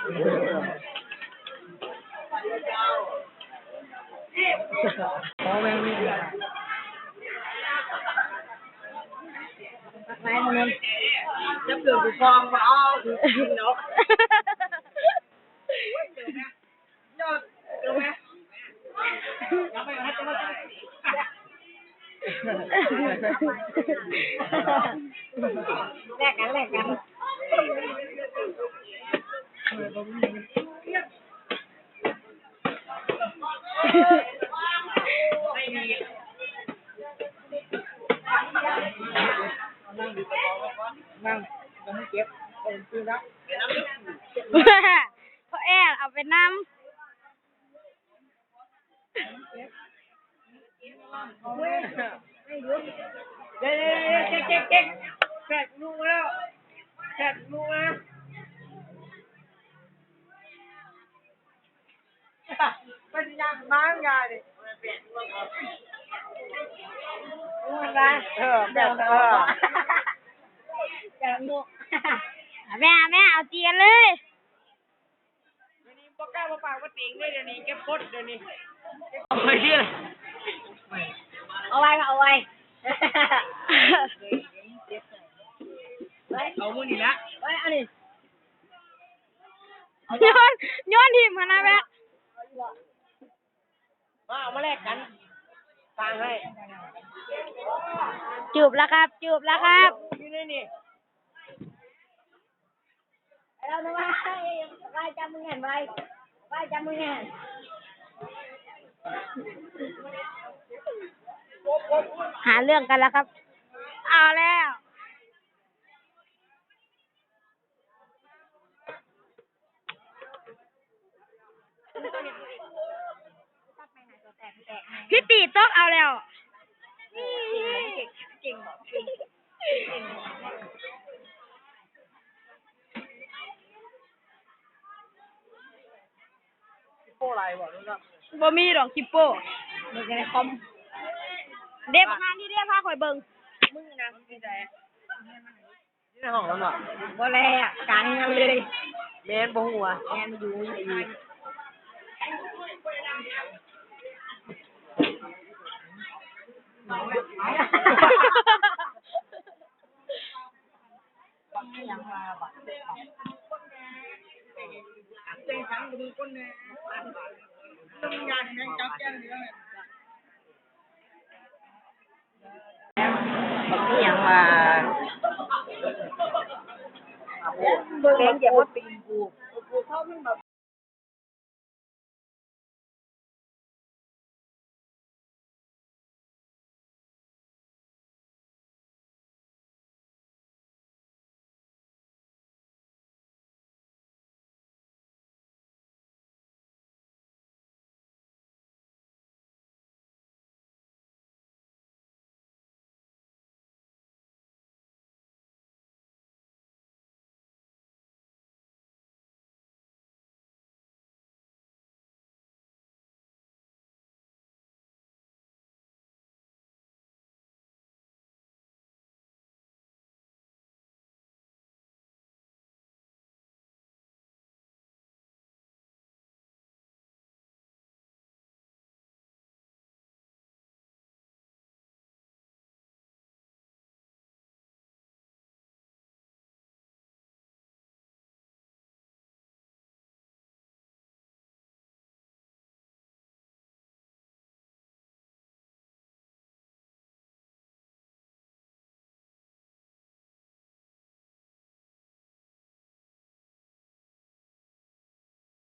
โอ้แม่งนี่ไหนมันจะเปลือกกูฟองมาอ้าวเนาะยอดเจอไหมอย่าไปนะจะมาแลกกันไม่มีนั่งต้องเก็บซื้อแล้วเขาแอบเอาไปน้ำเจ๊แขกลูกแล้วแขกลูกแล้วมันยังบ้างยาดิอะไรแบบลูกแม่เอาเจียนเลย เดี๋ยวนี้ปากกาปากก็ติ่งเลยเดี๋ยวนี้เก็บกดเดี๋ยวนี้ไม่เชื่อเลยเอาไว้เอาไว้เอามือนี่ละไว้อันนี้โยนทีมกันนะแม่มาเอามาแลกกันฟังให้จูบแล้วครับอยู่นี่นี่เราหนูไว้จำมึงเห็นไว้จำมึงเห็นหาเรื่องกันแล้วครับเอาแล้วพี่ตีต้องเอาแล้วเก่งโป้อะไรบอกด้วยนะบ่มีดอกคิปโป้เด็กในคอมเด็กงานที่เรียกพาข่อยเบิ่งมึงนะที่ไหนที่ในห้องแล้วเนาะบ่แลกลางงานเลยแมนบ่หัวแอนอยู่อีกยังมาบัดเจ๊ทั้งดูคนเนี่ยต้องงานแม่งจับแก้มเยอะยังมาเล่นเก็บว่าปีนกูเข้าขึ้นแบบ